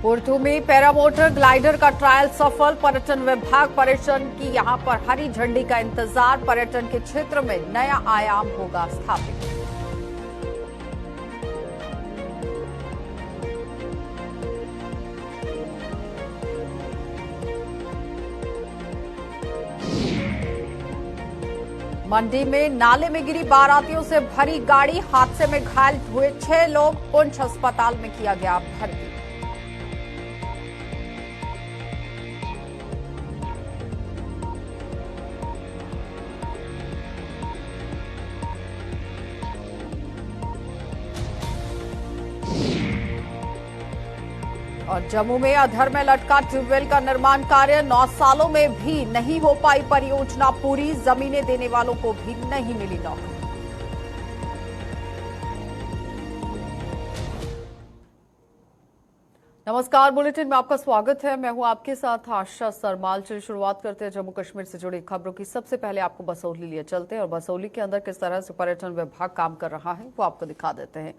पुर्थू में paramotor glider का trial सफल। पर्यटन विभाग पर्यटन की यहां पर हरी झंडी का इंतजार। पर्यटन के क्षेत्र में नया आयाम होगा स्थापित। मंडी में नाले में गिरी बारातियों से भरी गाड़ी। हादसे में घायल हुए 6 लोग। पुंछ अस्पताल में किया गया भर्ती। और जम्मू में अधर में लटका ट्यूबवेल का निर्माण कार्य। 9 सालों में भी नहीं हो पाई परियोजना पूरी। जमीनें देने वालों को भी नहीं मिली नौकरी। नमस्कार, बुलेटिन में आपका स्वागत है। मैं हूं आपके साथ आशा सरमाल। चलिए शुरुआत करते हैं जम्मू कश्मीर से जुड़ी खबरों की। सबसे पहले आपको बसोली लिए चलते हैं और बसोली के अंदर किस तरह से पर्यटन विभाग काम कर रहा है वो आपको दिखा देते हैं।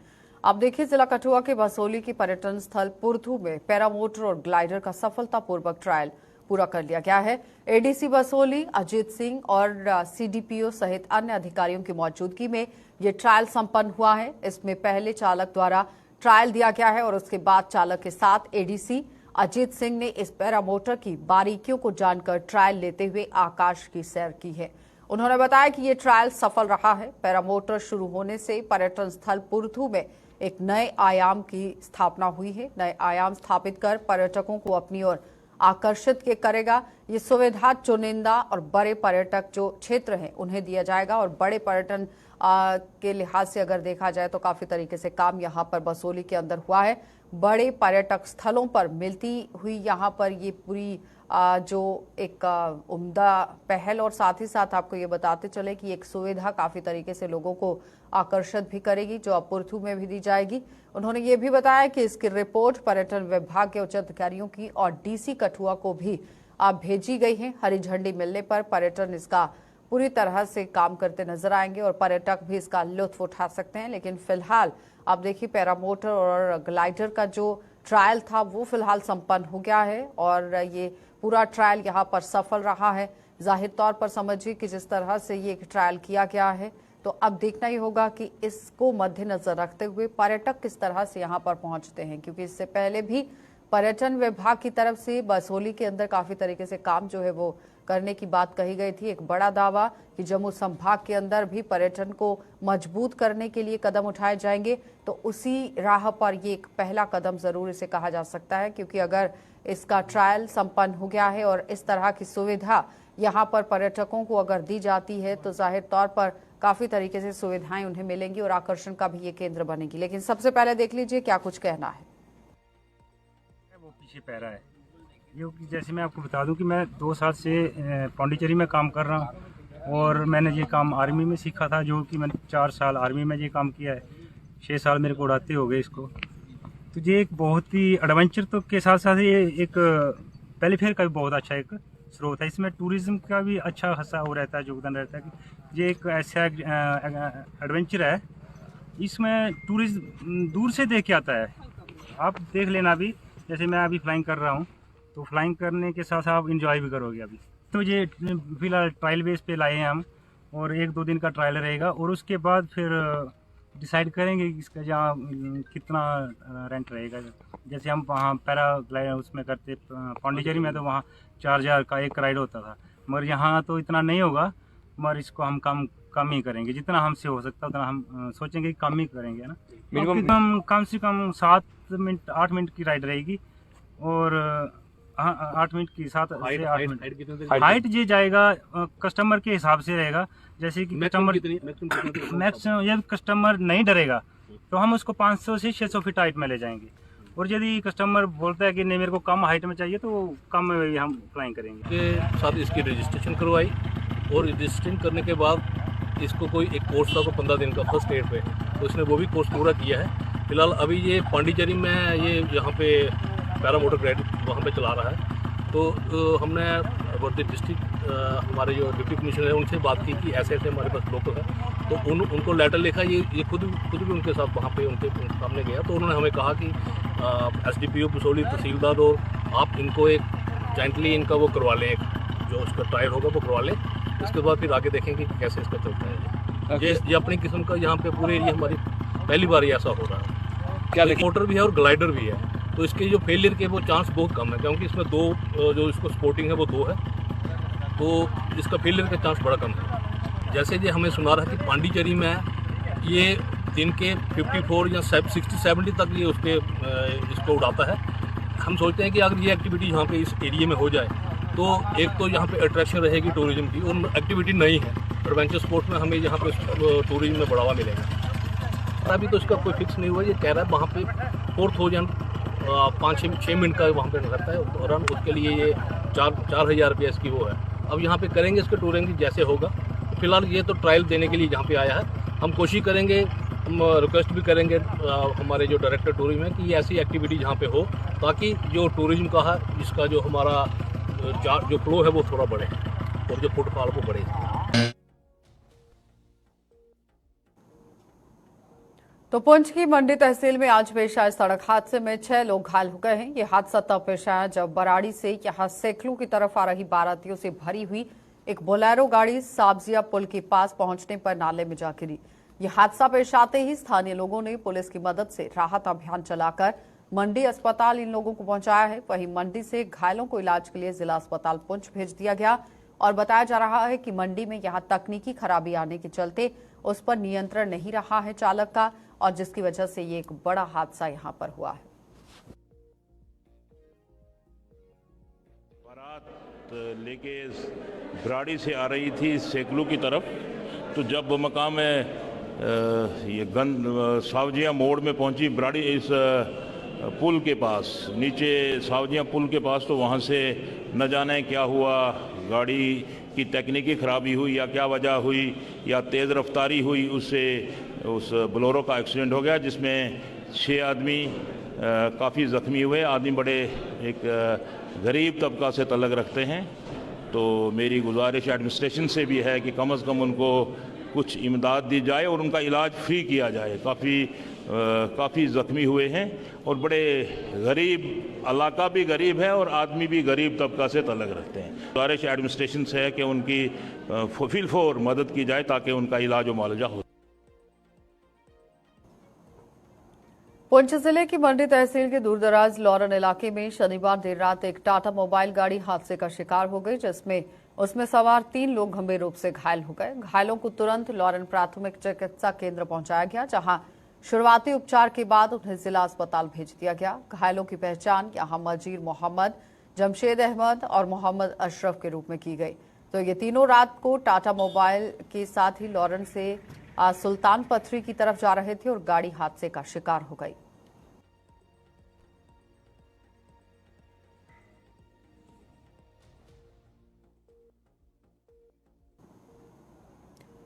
आप देखिए, जिला कठुआ के बसोली की पर्यटन स्थल पुर्थू में पैरामोटर और ग्लाइडर का सफलतापूर्वक ट्रायल पूरा कर लिया गया है। एडीसी बसोली अजीत सिंह और सीडीपीओ सहित अन्य अधिकारियों की मौजूदगी में ये ट्रायल संपन्न हुआ है। इसमें पहले चालक द्वारा ट्रायल दिया गया है और उसके बाद चालक के साथ एडीसी अजीत सिंह ने इस पैरामोटर की बारीकियों को जानकर ट्रायल लेते हुए आकाश की सैर की है। उन्होंने बताया कि ये ट्रायल सफल रहा है। पैरामोटर शुरू होने से पर्यटन स्थल पुर्थू में एक नए आयाम की स्थापना हुई है। नए आयाम स्थापित कर पर्यटकों को अपनी ओर आकर्षित करेगा। ये सुविधा चुनिंदा और बड़े पर्यटक जो क्षेत्र हैं उन्हें दिया जाएगा। और बड़े पर्यटन के लिहाज से अगर देखा जाए तो काफी तरीके से काम यहाँ पर बसोली के अंदर हुआ है। बड़े पर्यटक स्थलों पर मिलती हुई यहाँ पर ये पूरी जो एक उम्दा पहल, और साथ ही साथ आपको ये बताते चले कि एक सुविधा काफी तरीके से लोगों को आकर्षित भी करेगी, जो अब पुर्थू में भी दी जाएगी। उन्होंने ये भी बताया कि इसकी रिपोर्ट पर्यटन विभाग के उच्च अधिकारियों की और डीसी कठुआ को भी भेजी गई है। हरी झंडी मिलने पर पर्यटन इसका पूरी तरह से काम करते नजर आएंगे और पर्यटक भी इसका लुत्फ उठा सकते हैं। लेकिन फिलहाल आप देखिए, पैरामोटर और ग्लाइडर का जो ट्रायल था वो फिलहाल संपन्न हो गया है और ये पूरा ट्रायल यहाँ पर सफल रहा है। जाहिर तौर पर समझिए कि जिस तरह से ये ट्रायल किया गया है तो अब देखना ही होगा कि इसको मद्देनजर रखते हुए पर्यटक किस तरह से यहाँ पर पहुंचते हैं, क्योंकि इससे पहले भी पर्यटन विभाग की तरफ से बसोली के अंदर काफी तरीके से काम जो है वो करने की बात कही गई थी। एक बड़ा दावा कि जम्मू संभाग के अंदर भी पर्यटन को मजबूत करने के लिए कदम उठाए जाएंगे, तो उसी राह पर ये एक पहला कदम जरूर इसे कहा जा सकता है। क्योंकि अगर इसका ट्रायल संपन्न हो गया है और इस तरह की सुविधा यहाँ पर पर्यटकों को अगर दी जाती है तो जाहिर तौर पर काफी तरीके से सुविधाएं उन्हें मिलेंगी और आकर्षण का भी ये केंद्र बनेगी। लेकिन सबसे पहले देख लीजिए क्या कुछ कहना है। वो पीछे पैरा है ये, जैसे मैं आपको बता दूं कि मैं 2 साल से पौंडीचेरी में काम कर रहा हूं और मैंने ये काम आर्मी में सीखा था, जो कि मैंने 4 साल आर्मी में ये काम किया है। 6 साल मेरे को उड़ाते हो गए इसको। तो ये एक बहुत ही एडवेंचर तो के साथ साथ ये एक वेलफेयर का भी बहुत अच्छा एक स्रोत है। इसमें टूरिज्म का भी अच्छा खासा हो रहता है, योगदान रहता है कि ये एक ऐसा एडवेंचर है। इसमें टूरिज्म दूर से देख के आता है। आप देख लेना, अभी जैसे मैं अभी फ्लाइंग कर रहा हूँ तो फ्लाइंग करने के साथ आप इंजॉय भी करोगे। अभी तो ये फिलहाल ट्रायल बेस पे लाए हैं हम और 1-2 दिन का ट्रायल रहेगा और उसके बाद फिर डिसाइड करेंगे इसका जहाँ कितना रेंट रहेगा। जैसे हम वहाँ पैराग्लाइडर उसमें करते पौंडीचेरी में, तो वहाँ 4000 का एक राइड होता था, मगर यहाँ तो इतना नहीं होगा। मगर इसको हम कम ही करेंगे, जितना हमसे हो सकता है उतना हम सोचेंगे कि कम ही करेंगे ना। मिनिमम कम से कम 7 मिनट 8 मिनट की राइड रहेगी और 8 मिनट की 7 से 8 मिनट हाइट ये जाएगा कस्टमर के हिसाब से रहेगा। जैसे कि कस्टमर मैक्सिमम यदि कस्टमर नहीं डरेगा तो हम उसको 500 से 600 फीट हाइट में ले जाएंगे। और यदि कस्टमर बोलता है कि नहीं मेरे को कम हाइट में चाहिए तो कम में हम फ्लाइंग करेंगे। के साथ इसकी रजिस्ट्रेशन करवाई और रजिस्ट्रेशन करने के बाद इसको कोई एक कोर्स था, को 15 दिन का फर्स्ट एड पे, तो इसने वो भी कोर्स पूरा किया है। फिलहाल अभी ये पांडिचेरी में ये यहाँ पे पैरामोटर ग्लाइड वहाँ पे चला रहा है। तो हमने वर्दी डिस्ट्रिक्ट हमारे जो डिप्टी कमिश्नर है उनसे बात की कि ऐसे ऐसे हमारे पास लोकल है, तो उनको लेटर लिखा, ये खुद भी उनके साथ वहाँ पे उनके सामने गया। तो उन्होंने हमें कहा कि SDPO बसोली, तहसीलदार, और आप इनको एक जेंटली इनका वो करवा लें, जो उसका ट्रायल होगा वो करवा लें। इसके बाद फिर आगे देखेंगे कि कैसे इसका चलता है। ये अपनी किस्म का यहाँ पे पूरे एरिया हमारी पहली बार ऐसा हो रहा है। क्या मोटर भी है और ग्लाइडर भी है, तो इसके जो फेलियर के वो चांस बहुत कम है, क्योंकि इसमें दो जो इसको स्पोर्टिंग है वो दो है, तो इसका फेलियर का चांस बड़ा कम है। जैसे ये हमें सुना रहा है कि पांडिचेरी में ये दिन के 54 या 60-70 तक ये उसके इसको उड़ाता है। हम सोचते हैं कि अगर ये एक्टिविटी यहाँ पे इस एरिया में हो जाए तो एक तो यहाँ पे अट्रैक्शन रहेगी टूरिज्म की, और एक्टिविटी नहीं है, एडवेंचर स्पोर्ट्स में हमें यहाँ पे टूरिज्म में बढ़ावा मिलेगा। अभी तो इसका कोई फिक्स नहीं हुआ, ये कह रहा है वहाँ पे 4000 5-6 मिनट का वहाँ पे रहता है रन, उसके लिए ये 4,000 रुपये इसकी वो है। अब यहाँ पे करेंगे इसके टूरिंग की जैसे होगा। फिलहाल ये तो ट्रायल देने के लिए यहाँ पे आया है। हम कोशिश करेंगे, हम रिक्वेस्ट भी करेंगे हमारे जो डायरेक्टर टूरिज्म है कि ये ऐसी एक्टिविटी यहाँ पे हो, ताकि जो टूरिज्म का है इसका जो हमारा जो फ्लो है वो थोड़ा बढ़े और जो फुटफॉल वो बढ़े। तो पुंछ की मंडी तहसील में आज पेश आए सड़क हादसे में 6 लोग घायल हो गए हैं। ये हादसा तब पेश आया जब बराड़ी से यहां सेखलू की तरफ आ रही बारातियों से भरी हुई एक बोलेरो गाड़ी साब्जिया पुल के पास पहुंचने पर नाले में जा गिरी। ये हादसा पेश आते ही स्थानीय लोगों ने पुलिस की मदद से राहत अभियान चलाकर मंडी अस्पताल इन लोगों को पहुंचाया है। वहीं मंडी से घायलों को इलाज के लिए जिला अस्पताल पुंछ भेज दिया गया और बताया जा रहा है कि मंडी में यहां तकनीकी खराबी आने के चलते उस पर नियंत्रण नहीं रहा है चालक का, और जिसकी वजह से ये एक बड़ा हादसा यहां पर हुआ है। बारात लेके बराड़ी से आ रही थी सेकलू की तरफ, तो जब मकाम ये सावजिया मोड़ में पहुंची बराड़ी इस पुल के पास, नीचे सावजिया पुल के पास, तो वहां से न जाने क्या हुआ, गाड़ी की तकनीकी खराबी हुई या क्या वजह हुई या तेज़ रफ्तारी हुई, उससे उस बोलेरो का एक्सीडेंट हो गया, जिसमें 6 आदमी काफ़ी ज़ख्मी हुए। आदमी बड़े एक गरीब तबका से तल्लक रखते हैं, तो मेरी गुजारिश एडमिनिस्ट्रेशन से भी है कि कम से कम उनको कुछ इमदाद दी जाए और उनका इलाज फ्री किया जाए। काफ़ी ज़ख्मी हुए हैं और बड़े गरीब, इलाका भी गरीब है और आदमी भी गरीब तबका से तल्लक रखते हैं। गुजारिश एडमिनिस्ट्रेशन से है कि उनकी फिलफोर मदद की जाए ताकि उनका इलाज व मुआवजा हो। पुंछ जिले की मंडी तहसील के दूरदराज लॉरन इलाके में शनिवार देर रात एक टाटा मोबाइल गाड़ी हादसे का शिकार हो गई, जिसमें उसमें सवार 3 लोग गंभीर रूप से घायल हो गए। घायलों को तुरंत लॉरन प्राथमिक चिकित्सा केंद्र पहुंचाया गया, जहां शुरुआती उपचार के बाद उन्हें जिला अस्पताल भेज दिया गया। घायलों की पहचान यहां मजीर मोहम्मद, जमशेद अहमद और मोहम्मद अशरफ के रूप में की गई। तो ये तीनों रात को टाटा मोबाइल के साथ ही लॉरन से सुल्तान पथरी की तरफ जा रहे थे और गाड़ी हादसे का शिकार हो गई।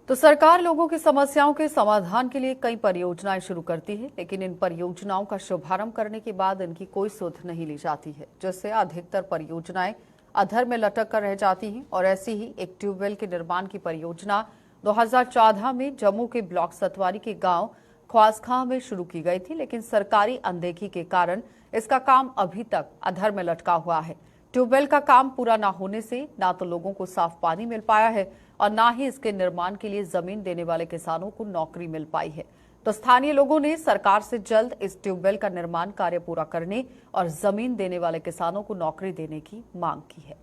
तो सरकार लोगों की समस्याओं के समाधान के लिए कई परियोजनाएं शुरू करती है, लेकिन इन परियोजनाओं का शुभारंभ करने के बाद इनकी कोई सुध नहीं ली जाती है, जिससे अधिकतर परियोजनाएं अधर में लटक कर रह जाती हैं। और ऐसी ही एक ट्यूबवेल के निर्माण की परियोजना 2014 में जम्मू के ब्लॉक सतवारी के गांव ख्वासखां में शुरू की गई थी, लेकिन सरकारी अनदेखी के कारण इसका काम अभी तक अधर में लटका हुआ है। ट्यूबवेल का काम पूरा न होने से ना तो लोगों को साफ पानी मिल पाया है और ना ही इसके निर्माण के लिए जमीन देने वाले किसानों को नौकरी मिल पाई है। तो स्थानीय लोगों ने सरकार से जल्द इस ट्यूबवेल का निर्माण कार्य पूरा करने और जमीन देने वाले किसानों को नौकरी देने की मांग की है।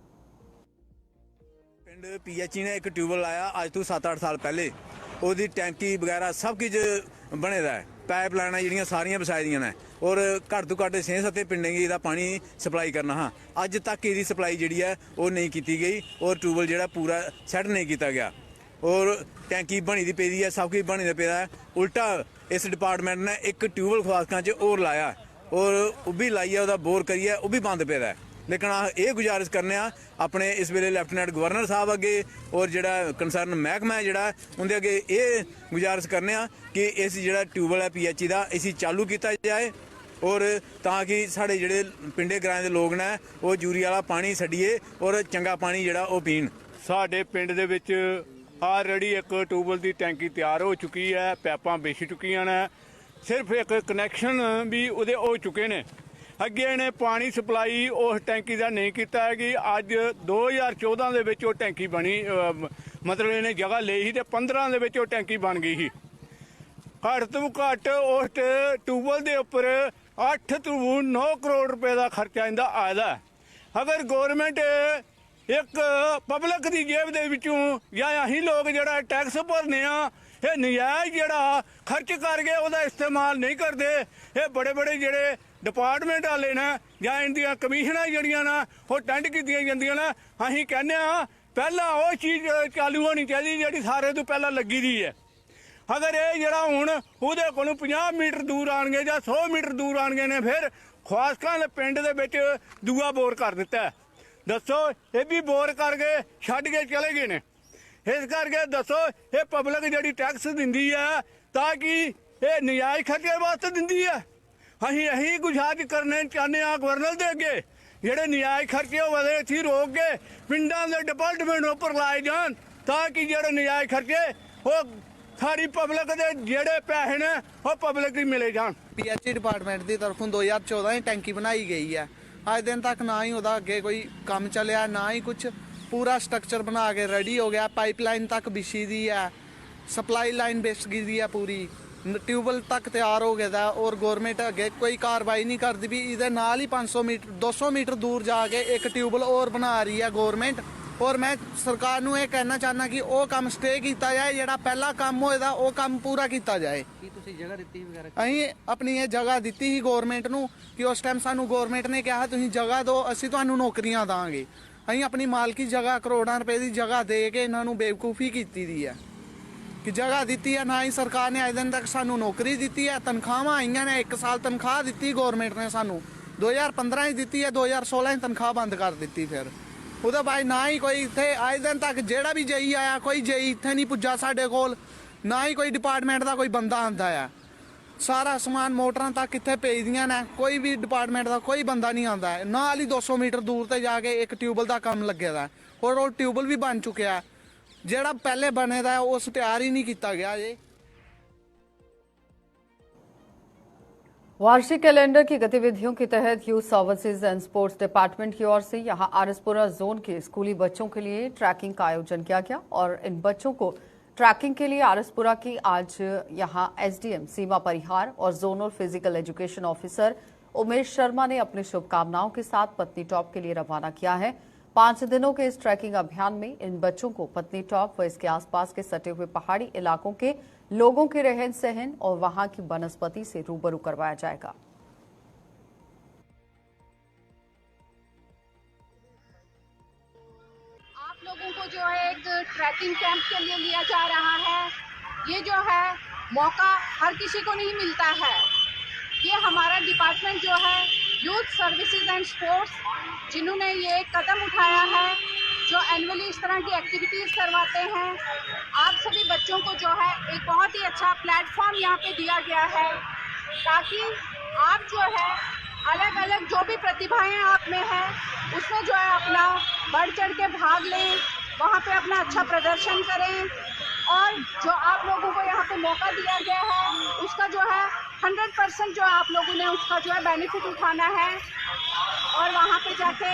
पिंड PH ने एक ट्यूबवेल लाया आज तो 7-8 साल पहले, ਉਹਦੀ ਟੈਂਕੀ ਵਗੈਰਾ ਸਭ ਕੁਝ ਬਣੇ ਦਾ ਹੈ। ਪਾਈਪ ਲਾਈਨਾਂ ਜਿਹੜੀਆਂ ਸਾਰੀਆਂ ਵਿਛਾਈ ਦੀਆਂ ਨੇ ਔਰ ਘੱਟ ਤੋਂ ਘੱਟ 6-7 ਪਿੰਡਾਂ ਦੀ ਇਹਦਾ ਪਾਣੀ ਸਪਲਾਈ ਕਰਨਾ। ਹਾਂ, ਅੱਜ ਤੱਕ ਇਹਦੀ ਸਪਲਾਈ ਜਿਹੜੀ ਹੈ ਉਹ ਨਹੀਂ ਕੀਤੀ ਗਈ ਔਰ ਟਿਊਬਵੈਲ ਜਿਹੜਾ ਪੂਰਾ ਸੈੱਟ ਨਹੀਂ ਕੀਤਾ ਗਿਆ ਔਰ ਟੈਂਕੀ ਬਣੀ ਦੀ ਪਈ ਹੈ, ਸਭ ਕੁਝ ਬਣੀ ਦਾ ਪਿਆ। ਉਲਟਾ ਇਸ ਡਿਪਾਰਟਮੈਂਟ ਨੇ ਇੱਕ ਟਿਊਬਵੈਲ ਖਵਾਸਕਾਂ 'ਚ ਹੋਰ ਲਾਇਆ ਔਰ ਉਹ ਵੀ ਲਾਈ ਹੈ, ਉਹਦਾ ਬੋਰ ਕਰੀਏ ਉਹ ਵੀ ਬੰਦ ਪਿਆ ਹੈ। लेकिन ये गुजारिश करने अपने इस वेले लैफ्टिनेंट गवर्नर साहब अगे और जिहड़ा कंसर्न महकमा है जिहड़ा उनके अगे ये गुजारिश करने कि इस जिहड़ा ट्यूबवेल है PH का इसी चालू किया जाए और ताकि साढ़े जिहड़े पिंडे ग्रां दे लोग ने वो यूरिया वाला पानी छड्डिए और चंगा पानी जिहड़ा वो पीण। साडे पिंड दे विच ਆਲਰੇਡੀ ਇੱਕ ਟਿਊਬਵੈੱਲ ਦੀ ਟੈਂਕੀ ਤਿਆਰ ਹੋ ਚੁੱਕੀ ਹੈ, ਪੈਪਾਂ ਵਿਛ ਚੁੱਕੀਆਂ ਨੇ, ਸਿਰਫ ਇੱਕ ਕਨੈਕਸ਼ਨ ਵੀ ਉਹਦੇ ਹੋ ਚੁੱਕੇ ਨੇ। ਅੱਗੇ ਇਹਨੇ ਪਾਣੀ ਸਪਲਾਈ ਉਸ ਟੈਂਕੀ ਦਾ ਨਹੀਂ ਕੀਤਾ ਹੈ ਕਿ ਅੱਜ 2014 ਦੇ ਵਿੱਚ ਉਹ ਟੈਂਕੀ ਬਣੀ, ਮਤਲਬ ਇਹਨੇ ਜਗ੍ਹਾ ਲਈ ਸੀ ਤੇ 15 ਦੇ ਵਿੱਚ ਉਹ ਟੈਂਕੀ ਬਣ ਗਈ ਸੀ। ਘੱਟ ਤੋਂ ਘੱਟ ਉਸ ਟਿਊਬਵੈੱਲ ਦੇ ਉੱਪਰ 8 ਤੋਂ 9 ਕਰੋੜ ਰੁਪਏ ਦਾ ਖਰਚਾ ਇਹਦਾ ਆਇਆ। ਅਗਰ ਗੌਰਮੈਂਟ ਇੱਕ ਪਬਲਿਕ ਦੀ ਜੇਬ ਦੇ ਵਿੱਚੋਂ ਜਾਂ ਅਸੀਂ ਲੋਕ ਜਿਹੜਾ ਟੈਕਸ ਭਰਨੇ ਆ, ਇਹ ਨਜਾਇਜ਼ ਜਿਹੜਾ ਖਰਚ ਕਰਕੇ ਉਹਦਾ ਇਸਤੇਮਾਲ ਨਹੀਂ ਕਰਦੇ। ਇਹ ਬੜੇ ਬੜੇ ਜਿਹੜੇ ਡਿਪਾਰਟਮੈਂਟ ਵਾਲੇ ਨੇ ਜਾਂ ਇਹਦੀਆਂ ਕਮਿਸ਼ਨਾਂ ਜਿਹੜੀਆਂ ਨਾ ਉਹ ਟੈਂਡ ਕੀਤੀਆਂ ਜਾਂਦੀਆਂ ਨੇ। ਅਸੀਂ ਕਹਿੰਦੇ ਆ ਪਹਿਲਾਂ ਉਹ ਚੀਜ਼ ਚਾਲੂ ਹੋਣੀ ਚਾਹੀਦੀ ਜਿਹੜੀ ਸਾਰੇ ਤੋਂ ਪਹਿਲਾਂ ਲੱਗੀ ਦੀ ਹੈ। ਅਗਰ ਇਹ ਜਿਹੜਾ ਹੁਣ ਉਹਦੇ ਕੋਲੋਂ 50 ਮੀਟਰ ਦੂਰ ਆਣਗੇ ਜਾਂ 100 ਮੀਟਰ ਦੂਰ ਆਣਗੇ ਨੇ ਫਿਰ ਖਵਾਸਕਾਂ ਦੇ ਪਿੰਡ ਦੇ ਵਿੱਚ ਦੂਆ ਬੋਰ ਕਰ ਦਿੱਤਾ। ਦੱਸੋ ਇਹ ਵੀ ਬੋਰ ਕਰਕੇ ਛੱਡ ਕੇ ਚਲੇ ਗਏ ਨੇ। ਇਸ ਕਰਕੇ ਦੱਸੋ ਇਹ ਪਬਲਿਕ ਜਿਹੜੀ ਟੈਕਸ ਦਿੰਦੀ ਹੈ ਤਾਂ ਕਿ ਇਹ ਨਜਾਇਜ਼ ਖਰਚੇ ਵਾਸਤੇ ਦਿੰਦੀ ਹੈ। ਅਸੀਂ ਇਹੀ ਗੁਜ਼ਾਰਿਸ਼ ਕਰਨੇ ਚਾਹੁੰਦੇ ਹਾਂ ਗਵਰਨਰ ਦੇ ਅੱਗੇ, ਜਿਹੜੇ ਨਜਾਇਜ਼ ਖਰਚੇ ਹੋਵੇ ਇੱਥੇ ਰੋਕ ਕੇ ਪਿੰਡਾਂ ਦੇ ਡਿਪਾਰਟਮੈਂਟ ਉੱਪਰ ਲਾਏ ਜਾਣ ਤਾਂ ਕਿ ਜਿਹੜੇ ਨਜਾਇਜ਼ ਖਰਚੇ ਉਹ ਸਾਰੀ ਪਬਲਿਕ ਦੇ ਜਿਹੜੇ ਪੈਸੇ ਨੇ ਉਹ ਪਬਲਿਕ ਹੀ ਮਿਲੇ ਜਾਣ। ਪੀਐਚਈ ਡਿਪਾਰਟਮੈਂਟ ਦੀ ਤਰਫੋਂ 2014 ਚ ਟੈਂਕੀ ਬਣਾਈ ਗਈ ਹੈ। ਅੱਜ ਦਿਨ ਤੱਕ ਨਾ ਹੀ ਉਹਦਾ ਅੱਗੇ ਕੋਈ ਕੰਮ ਚੱਲਿਆ, ਨਾ ਹੀ ਕੁਝ ਪੂਰਾ ਸਟਰਕਚਰ ਬਣਾ ਕੇ ਰੈਡੀ ਹੋ ਗਿਆ। ਪਾਈਪਲਾਈਨ ਤੱਕ ਵਿਛੀ ਦੀ ਹੈ, ਸਪਲਾਈ ਲਾਈਨ ਵਿਛ ਗਈ ਦੀ ਹੈ, ਪੂਰੀ ਟਿਊਬਵੈੱਲ ਤੱਕ ਤਿਆਰ ਹੋ ਗਿਆ ਦਾ। ਔਰ ਗੌਰਮੈਂਟ ਅੱਗੇ ਕੋਈ ਕਾਰਵਾਈ ਨਹੀਂ ਕਰਦੀ ਵੀ ਇਹਦੇ ਨਾਲ ਹੀ 500 ਮੀਟਰ 200 ਮੀਟਰ ਦੂਰ ਜਾ ਕੇ ਇੱਕ ਟਿਊਬਵੈੱਲ ਹੋਰ ਬਣਾ ਰਹੀ ਹੈ ਗੌਰਮੈਂਟ। ਔਰ ਮੈਂ ਸਰਕਾਰ ਨੂੰ ਇਹ ਕਹਿਣਾ ਚਾਹੁੰਦਾ ਕਿ ਉਹ ਕੰਮ ਸਟੇ ਕੀਤਾ ਜਾਏ, ਜਿਹੜਾ ਪਹਿਲਾ ਕੰਮ ਹੋਏਦਾ ਉਹ ਕੰਮ ਪੂਰਾ ਕੀਤਾ ਜਾਏ। ਕੀ ਤੁਸੀਂ ਜਗ੍ਹਾ ਦਿੱਤੀ ਵਗੈਰਾ? ਅਸੀਂ ਆਪਣੀ ਇਹ ਜਗ੍ਹਾ ਦਿੱਤੀ ਸੀ ਗੌਰਮੈਂਟ ਨੂੰ ਕਿ ਉਸ ਟਾਈਮ ਸਾਨੂੰ ਗੌਰਮੈਂਟ ਨੇ ਕਿਹਾ ਤੁਸੀਂ ਜਗ੍ਹਾ ਦਿਓ, ਅਸੀਂ ਤੁਹਾਨੂੰ ਨੌਕਰੀਆਂ ਦਾਂਗੇ। ਅਸੀਂ ਆਪਣੀ ਮਾਲਕੀ ਜਗ੍ਹਾ ਕਰੋੜਾਂ ਰੁਪਏ ਦੀ ਜਗ੍ਹਾ ਦੇ ਕੇ ਇਹਨਾਂ ਨੂੰ ਬੇਵਕੂਫੀ ਕੀਤੀ ਦੀ ਹੈ ਕਿ ਜਗ੍ਹਾ ਦਿੱਤੀ ਹੈ। ਨਾ ਹੀ ਸਰਕਾਰ ਨੇ ਅੱਜ ਦਿਨ ਤੱਕ ਸਾਨੂੰ ਨੌਕਰੀ ਦਿੱਤੀ ਹੈ। ਤਨਖਾਹਾਂ ਆਈਆਂ ਨੇ, 1 ਸਾਲ ਤਨਖਾਹ ਦਿੱਤੀ ਗੌਰਮੈਂਟ ਨੇ ਸਾਨੂੰ, 2015 ਚ ਦਿੱਤੀ ਹੈ, 2016 ਚ ਤਨਖਾਹ ਬੰਦ ਕਰ ਦਿੱਤੀ। ਫਿਰ ਉਹਦੇ ਬਾਅਦ ਨਾ ਹੀ ਕੋਈ ਇੱਥੇ ਅੱਜ ਦਿਨ ਤੱਕ ਜਿਹੜਾ ਵੀ ਜਈ ਆਇਆ, ਕੋਈ ਜਈ ਇੱਥੇ ਨਹੀਂ ਪੁੱਜਾ ਸਾਡੇ ਕੋਲ, ਨਾ ਹੀ ਕੋਈ ਡਿਪਾਰਟਮੈਂਟ ਦਾ ਕੋਈ ਬੰਦਾ ਆਂਦਾ ਆ। ਸਾਰਾ ਸਮਾਨ ਮੋਟਰਾਂ ਤੱਕ ਇੱਥੇ ਭੇਜਦੀਆਂ ਨੇ, ਕੋਈ ਵੀ ਡਿਪਾਰਟਮੈਂਟ ਦਾ ਕੋਈ ਬੰਦਾ ਨਹੀਂ ਆਂਦਾ। ਨਾਲ ਹੀ 200 ਮੀਟਰ ਦੂਰ ਤੇ ਜਾ ਕੇ ਇੱਕ ਟਿਊਬਵੈੱਲ ਦਾ ਕੰਮ ਲੱਗਿਆ ਦਾ, ਔਰ ਉਹ ਟਿਊਬਵੈੱਲ ਵੀ ਬਣ ਚੁੱਕਿਆ। ਜਿਹੜਾ ਪਹਿਲੇ ਬਣੇ ਦਾ ਉਸ ਤਿਆਰ ਹੀ नहीं किया गया। ये वार्षिक कैलेंडर की गतिविधियों के तहत youth services and sports department की ओर से यहां आरएसपुरा जोन के स्कूली बच्चों के लिए ट्रैकिंग का आयोजन किया गया और इन बच्चों को ट्रैकिंग के लिए आरएसपुरा की आज यहां एसडीएम सीमा परिहार और zonal physical education officer Umesh Sharma ने अपनी शुभकामनाओं के साथ पत्नी टॉप के लिए रवाना किया है। 5 दिनों के इस ट्रैकिंग अभियान में इन बच्चों को पत्नी टॉप व इसके आसपास के सटे हुए पहाड़ी इलाकों के लोगों के रहन सहन और वहां की वनस्पति से रूबरू करवाया जाएगा। आप लोगों को जो है एक ट्रैकिंग कैंप के लिए लिया जा रहा है। ये जो है मौका हर किसी को नहीं मिलता है। ये हमारा डिपार्टमेंट जो है यूथ सर्विसेज एंड स्पोर्ट्स, जिन्होंने ये कदम उठाया है, जो एनुअली इस तरह की एक्टिविटीज़ करवाते हैं। आप सभी बच्चों को जो है एक बहुत ही अच्छा प्लेटफॉर्म यहाँ पे दिया गया है ताकि आप जो है अलग अलग जो भी प्रतिभाएं आप में हैं उसमें जो है अपना बढ़ चढ़ के भाग लें, वहाँ पे अपना अच्छा प्रदर्शन करें और जो आप लोगों को यहाँ पे मौका दिया गया है उसका जो है 100% जो आप लोगों ने उसका जो है बेनिफिट उठाना है और वहाँ पे जाके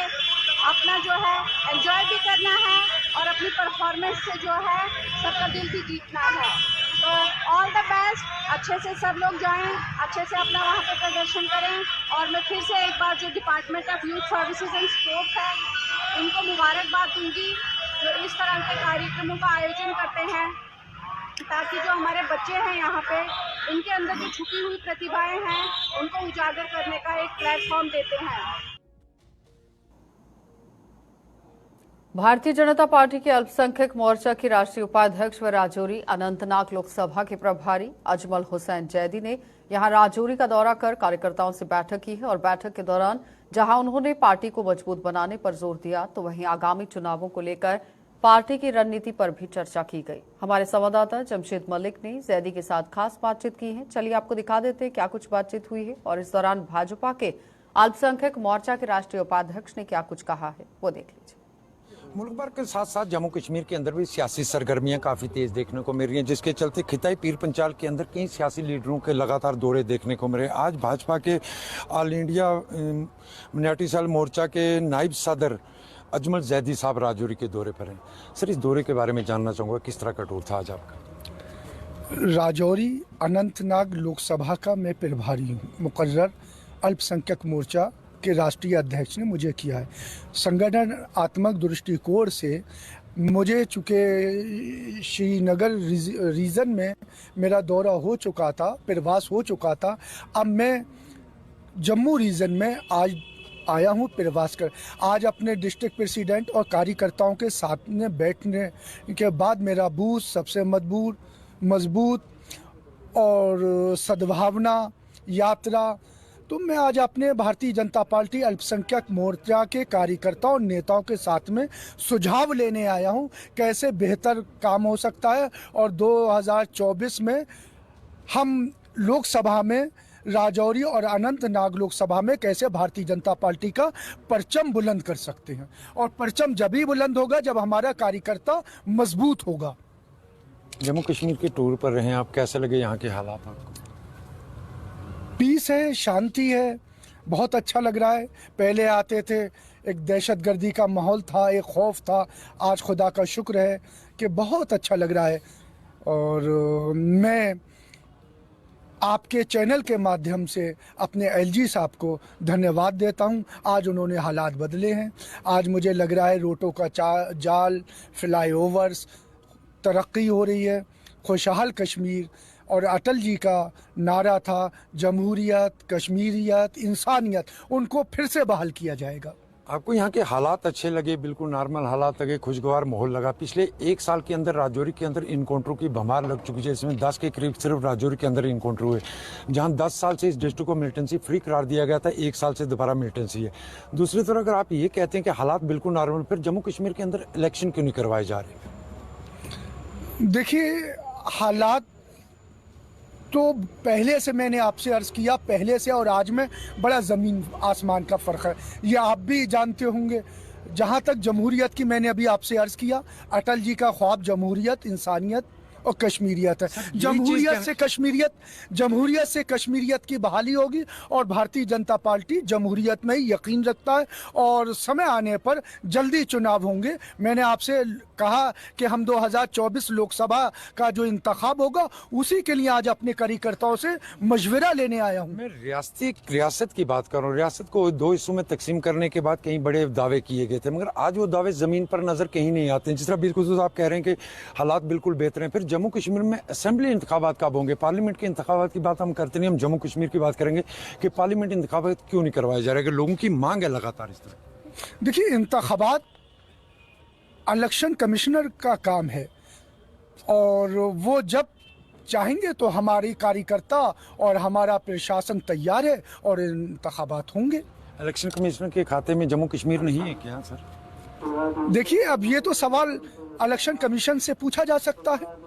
अपना जो है एंजॉय भी करना है और अपनी परफॉर्मेंस से जो है सबका दिल भी जीतना है। तो ऑल द बेस्ट, अच्छे से सब लोग जाएं, अच्छे से अपना वहाँ पे प्रदर्शन करें और मैं फिर से एक बार जो department of youth services and sports है उनको मुबारकबाद दूंगी जो इस तरह के कार्यक्रमों का आयोजन करते हैं ताकि जो हमारे बच्चे हैं यहाँ पे इनके अंदर जो छुपी हुई प्रतिभाएं हैं उनको उजागर करने का एक प्लेटफॉर्म देते हैं। भारतीय जनता पार्टी के अल्पसंख्यक मोर्चा की राष्ट्रीय उपाध्यक्ष व राजौरी अनंतनाग लोकसभा के प्रभारी अजमल हुसैन जैदी ने यहां राजौरी का दौरा कर कार्यकर्ताओं से बैठक की है और बैठक के दौरान जहां उन्होंने पार्टी को मजबूत बनाने पर जोर दिया तो वहीं आगामी चुनावों को लेकर पार्टी की रणनीति पर भी चर्चा की गई। हमारे संवाददाता जमशेद मलिक ने जैदी के साथ खास बातचीत की है। चलिए आपको दिखा देते हैं क्या कुछ बातचीत हुई है और इस दौरान भाजपा के अल्पसंख्यक मोर्चा के राष्ट्रीय उपाध्यक्ष ने क्या कुछ कहा है वो देख लीजिए। मुल्क भर के साथ साथ जम्मू कश्मीर के अंदर भी सियासी सरगर्मियां काफ़ी तेज़ देखने को मिल रही हैं, जिसके चलते खिताई पीर पंचाल के अंदर कई सियासी लीडरों के लगातार दौरे देखने को मिले। आज भाजपा के ऑल इंडिया मिनाटी सेल मोर्चा के नायब सदर अजमल जैदी साहब राजौरी के दौरे पर हैं। सर, इस दौरे के बारे में जानना चाहूँगा, किस तरह का टूर था आज आपका? राजौरी अनंतनाग लोकसभा का मैं प्रभारी हूँ, मुकर्रर अल्पसंख्यक मोर्चा के राष्ट्रीय अध्यक्ष ने मुझे किया है। संगठनात्मक दृष्टिकोण से मुझे चूँकि श्रीनगर रीजन में मेरा दौरा हो चुका था, प्रवास हो चुका था, अब मैं जम्मू रीजन में आज आया हूँ प्रवास कर। आज अपने डिस्ट्रिक्ट प्रेसिडेंट और कार्यकर्ताओं के साथ में बैठने के बाद मेरा बूथ सबसे मजबूत और सद्भावना यात्रा, तो मैं आज अपने भारतीय जनता पार्टी अल्पसंख्यक मोर्चा के कार्यकर्ताओं और नेताओं के साथ में सुझाव लेने आया हूं, कैसे बेहतर काम हो सकता है और 2024 में हम लोकसभा में राजौरी और अनंतनाग लोकसभा में कैसे भारतीय जनता पार्टी का परचम बुलंद कर सकते हैं। और परचम जब ही बुलंद होगा जब हमारा कार्यकर्ता मजबूत होगा। जम्मू कश्मीर के टूर पर रहे आप, कैसे लगे यहाँ के हालात आपको? पीस है, शांति है, बहुत अच्छा लग रहा है। पहले आते थे एक दहशतगर्दी का माहौल था, एक खौफ था, आज खुदा का शुक्र है कि बहुत अच्छा लग रहा है। और मैं आपके चैनल के माध्यम से अपने एलजी साहब को धन्यवाद देता हूं। आज उन्होंने हालात बदले हैं। आज मुझे लग रहा है रोडों का जाल, फ्लाईओवर्स, तरक्की हो रही है। खुशहाल कश्मीर और अटल जी का नारा था जमहूरियत, कश्मीरियत, इंसानियत, उनको फिर से बहाल किया जाएगा। आपको यहाँ के हालात अच्छे लगे? बिल्कुल नॉर्मल हालात लगे, खुशगवार माहौल लगा? पिछले एक साल के अंदर राजौरी के अंदर इनकाउंटरों की भमार लग चुकी है, इसमें 10 के करीब सिर्फ राजौरी के अंदर इनकाउंटर हुए, जहाँ 10 साल से इस डिस्ट्रिक्ट को मिलिटेंसी फ्री करार दिया गया था, 1 साल से दोबारा मिलिटेंसी है। दूसरी तरफ अगर आप ये कहते हैं कि हालात बिल्कुल नॉर्मल, फिर जम्मू कश्मीर के अंदर इलेक्शन क्यों नहीं करवाए जा रहे? देखिए, हालात तो पहले से मैंने आपसे अर्ज़ किया, पहले से और आज में बड़ा ज़मीन आसमान का फ़र्क है, ये आप भी जानते होंगे। जहाँ तक जमहूरियत की मैंने अभी आपसे अर्ज़ किया, अटल जी का ख्वाब जमहूरियत, इंसानियत और कश्मीरियत है। जमहूरियत से कश्मीरियत की बहाली होगी और भारतीय जनता पार्टी जमहूरियत में ही यकीन रखता है और समय आने पर जल्दी चुनाव होंगे। मैंने आपसे कहा कि हम 2024 लोकसभा का जो इंतखाब होगा उसी के लिए आज अपने कार्यकर्ताओं से मशवरा लेने आया हूँ। मैं रियासत की बात कर रहा हूँ। रियासत को 2 हिस्सों में तकसीम करने के बाद कई बड़े दावे किए गए थे, मगर आज वो दावे जमीन पर नजर कहीं नहीं आते। जिस तरह बिल्कुल आप कह रहे हैं कि हालात बिल्कुल बेहतर हैं, फिर जम्मू कश्मीर में असेंबली इंतखाबात कब होंगे? पार्लियामेंट के इंतखाबात की बात हम करते नहीं, हम जम्मू कश्मीर की बात करेंगे कि पार्लियामेंट इंतखाबात क्यों नहीं करवाए जा रहे, कि लोगों की मांग है लगातार इस तरह। देखिए, इंतखाबात इलेक्शन कमिश्नर का काम है और वो जब चाहेंगे तो हमारी कार्यकर्ता और हमारा प्रशासन तैयार है और इंतखाबात होंगे। इलेक्शन कमिश्नर के खाते में जम्मू कश्मीर नहीं है क्या सर? देखिए, अब ये तो सवाल इलेक्शन कमीशन से पूछा जा सकता है।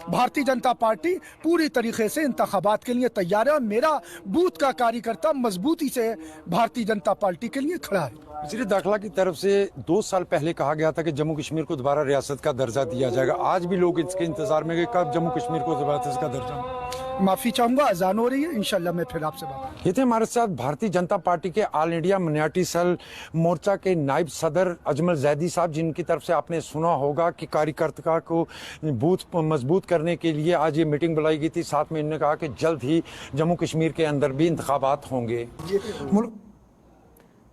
भारतीय जनता पार्टी पूरी तरीके से इंतखाबात के लिए तैयार है और मेरा बूथ का कार्यकर्ता मजबूती से भारतीय जनता पार्टी के लिए खड़ा है। वज़ीर दाखिला की तरफ से 2 साल पहले कहा गया था कि जम्मू कश्मीर को दोबारा रियासत का दर्जा दिया जाएगा। आज भी लोग इसके इंतजार में कि कब जम्मू कश्मीर को दोबारा इसका दर्जा। माफी चाहूंगा, अजान हो रही है, इंशाल्लाह मैं फिर आपसे बात। ये थे हमारे साथ भारतीय जनता पार्टी के ऑल इंडिया मिनाटी सेल मोर्चा के नायब सदर अजमल जैदी साहब, जिनकी तरफ से आपने सुना होगा कि कार्यकर्ता को बूथ मजबूत करने के लिए आज ये मीटिंग बुलाई गई थी। साथ में इन्होंने कहा कि जल्द ही जम्मू कश्मीर के अंदर भी इंतखाबात होंगे।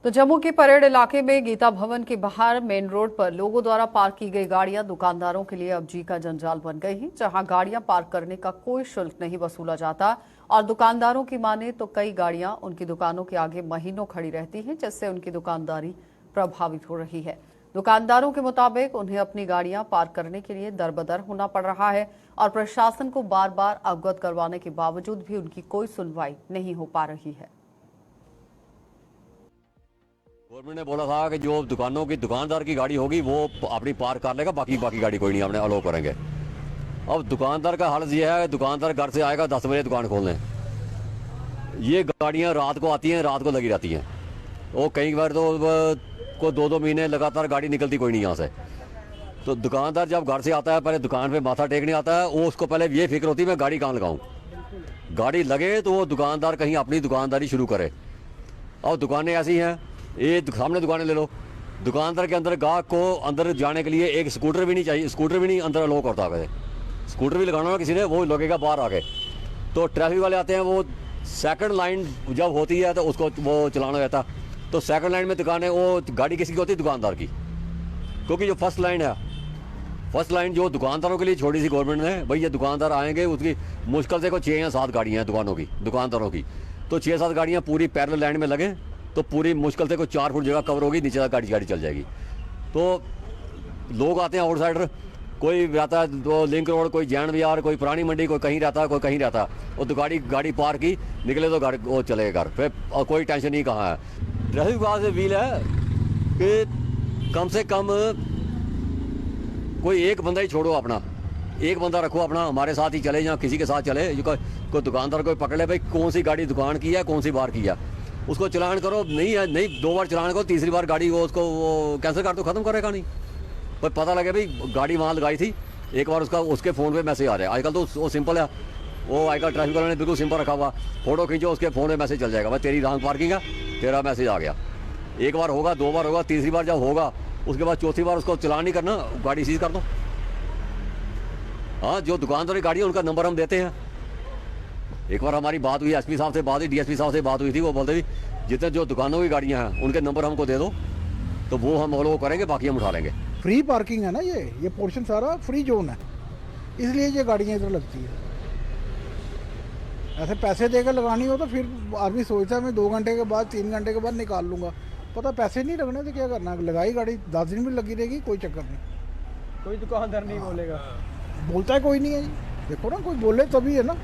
तो जम्मू के परेड इलाके में गीता भवन के बाहर मेन रोड पर लोगों द्वारा पार्क की गई गाड़ियां दुकानदारों के लिए अब जी का जंजाल बन गई हैं, जहां गाड़ियां पार्क करने का कोई शुल्क नहीं वसूला जाता और दुकानदारों की माने तो कई गाड़ियां उनकी दुकानों के आगे महीनों खड़ी रहती हैं, जिससे उनकी दुकानदारी प्रभावित हो रही है। दुकानदारों के मुताबिक उन्हें अपनी गाड़ियां पार्क करने के लिए दरबदर होना पड़ रहा है और प्रशासन को बार बार अवगत करवाने के बावजूद भी उनकी कोई सुनवाई नहीं हो पा रही है। गवर्नमेंट ने बोला था कि जो दुकानों की दुकानदार की गाड़ी होगी वो अपनी पार्क कर लेगा, बाकी गाड़ी कोई नहीं हमने अलाउ करेंगे। अब दुकानदार का हाल ये है, दुकानदार घर से आएगा 10 बजे दुकान खोलने, ये गाड़ियां रात को आती हैं, रात को लगी रहती हैं। वो कई बार तो कोई 2-2 महीने लगातार गाड़ी निकलती कोई नहीं यहाँ से। तो दुकानदार जब घर से आता है पहले दुकान पे माथा टेकने आता है, वो उसको पहले ये फिक्र होती है मैं गाड़ी कहाँ लगाऊं। गाड़ी लगे तो वो दुकानदार कहीं अपनी दुकानदारी शुरू करे। और दुकानें ऐसी हैं, ये सामने दुकानें ले लो, दुकानदार के अंदर गाहक को अंदर जाने के लिए एक स्कूटर भी नहीं चाहिए, स्कूटर भी नहीं अंदर अलाउ करता है। स्कूटर भी लगाना किसी ने वो लगेगा बाहर आके। तो ट्रैफिक वाले आते हैं, वो सेकंड लाइन जब होती है तो उसको वो चलाना रहता। तो सेकंड लाइन में दुकानें, वो गाड़ी किसी की होती है? दुकानदार की। क्योंकि जो फर्स्ट लाइन है, फर्स्ट लाइन जो दुकानदारों के लिए छोड़ी सी गवर्नमेंट ने, भाई ये दुकानदार आएंगे, उसकी मुश्किल से कोई 6 या 7 गाड़ियाँ हैं दुकानों की, दुकानदारों की। तो 6-7 गाड़ियाँ पूरी पैरेलल लाइन में लगे तो पूरी मुश्किल से कोई 4 फुट जगह कवर होगी, नीचे तक गाड़ी चल जाएगी। तो लोग आते हैं आउटसाइडर, कोई रहता है तो लिंक रोड, कोई जैन बाजार, कोई पुरानी मंडी, कोई कहीं रहता है, कोई कहीं रहता है। और तो गाड़ी पार की निकले तो घर वो चले घर फिर, और कोई टेंशन नहीं कहाँ है। ट्रैफिक विभाग से अपील है कि कम से कम कोई एक बंदा ही छोड़ो, अपना एक बंदा रखो अपना, हमारे साथ ही चले या किसी के साथ चले। कोई दुकानदार कोई पकड़ ले, भाई कौन सी गाड़ी दुकान की है, कौन सी बाहर की है, उसको चलान करो। नहीं है, नहीं 2 बार चलान करो, तीसरी बार गाड़ी वो उसको वो कैंसिल कर दो, खत्म करेगा नहीं। पर पता लगे भाई गाड़ी वहाँ लगाई थी, एक बार उसके फ़ोन पे मैसेज आ रहा है। आजकल तो वो सिंपल है, वो आजकल ट्रैफिक वालों ने बिल्कुल सिंपल रखा हुआ, फोटो खींचो उसके फ़ोन पे मैसेज चल जाएगा, भाई तेरी रॉन्ग पार्किंग है, तेरा मैसेज आ गया। एक बार होगा, 2 बार होगा, तीसरी बार जब होगा उसके बाद चौथी बार उसको चलान नहीं करना, गाड़ी सीज कर दो। हाँ, जो दुकानदार की गाड़ी है उनका नंबर हम देते हैं। एक बार हमारी बात हुई, एसपी साहब से बात हुई, डीएसपी साहब से बात हुई थी, वो बोलते भी जितने जो दुकानों की गाड़ियाँ हैं उनके नंबर हमको दे दो, तो वो हम वो करेंगे, बाकी हम उठा लेंगे। फ्री पार्किंग है ना, ये पोर्शन सारा फ्री जोन है, इसलिए ये गाड़ियाँ इधर लगती है। ऐसे पैसे देकर लगानी हो तो फिर आदमी सोचता है मैं 2 घंटे के बाद 3 घंटे के बाद निकाल लूँगा। पता पैसे नहीं लगने तो क्या करना, लगाई गाड़ी 10 दिन भी लगी रहेगी, कोई चक्कर नहीं। कोई दुकानदार नहीं बोलेगा, बोलता है कोई नहीं है। देखो ना, कोई बोले तभी है ना।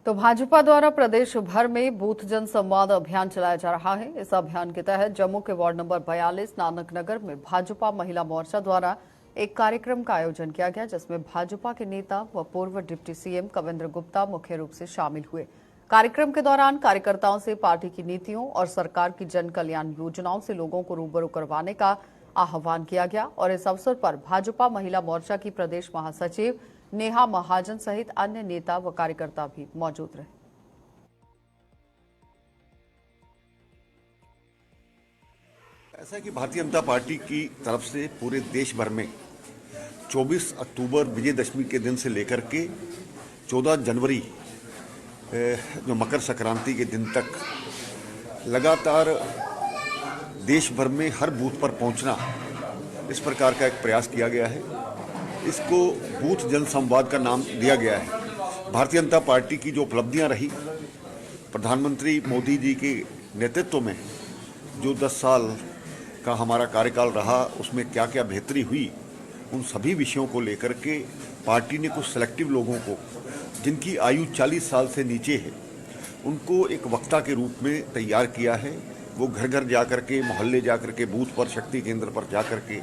तो भाजपा द्वारा प्रदेश भर में बूथ जन संवाद अभियान चलाया जा रहा है। इस अभियान के तहत जम्मू के वार्ड नंबर 42 नानक नगर में भाजपा महिला मोर्चा द्वारा एक कार्यक्रम का आयोजन किया गया, जिसमें भाजपा के नेता व पूर्व डिप्टी सीएम कविंद्र गुप्ता मुख्य रूप से शामिल हुए। कार्यक्रम के दौरान कार्यकर्ताओं से पार्टी की नीतियों और सरकार की जन कल्याण योजनाओं से लोगों को रूबरू करवाने का आह्वान किया गया। और इस अवसर पर भाजपा महिला मोर्चा की प्रदेश महासचिव नेहा महाजन सहित अन्य नेता व कार्यकर्ता भी मौजूद रहे। ऐसा है कि भारतीय जनता पार्टी की तरफ से पूरे देश भर में 24 अक्टूबर विजयदशमी के दिन से लेकर के 14 जनवरी जो मकर संक्रांति के दिन तक लगातार देश भर में हर बूथ पर पहुंचना, इस प्रकार का एक प्रयास किया गया है। इसको बूथ जनसंवाद का नाम दिया गया है। भारतीय जनता पार्टी की जो उपलब्धियां रही, प्रधानमंत्री मोदी जी के नेतृत्व में जो 10 साल का हमारा कार्यकाल रहा, उसमें क्या क्या बेहतरी हुई, उन सभी विषयों को लेकर के पार्टी ने कुछ सेलेक्टिव लोगों को, जिनकी आयु 40 साल से नीचे है, उनको एक वक्ता के रूप में तैयार किया है। वो घर घर जा कर के, मोहल्ले जा कर के, बूथ पर, शक्ति केंद्र पर जा कर के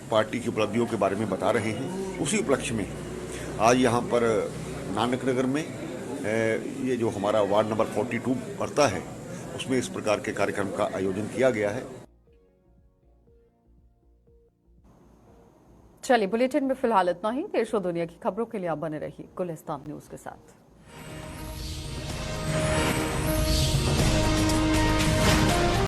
पार्टी की उपलब्धियों के बारे में बता रहे हैं। उसी उपलक्ष्य में आज यहाँ पर नानक नगर में ये जो हमारा वार्ड नंबर 42 पड़ता है, उसमें इस प्रकार के कार्यक्रम का आयोजन किया गया है। चलिए, बुलेटिन में फिलहाल इतना ही। देश और दुनिया की खबरों के लिए आप बने रहिए गुलिस्तान न्यूज के साथ।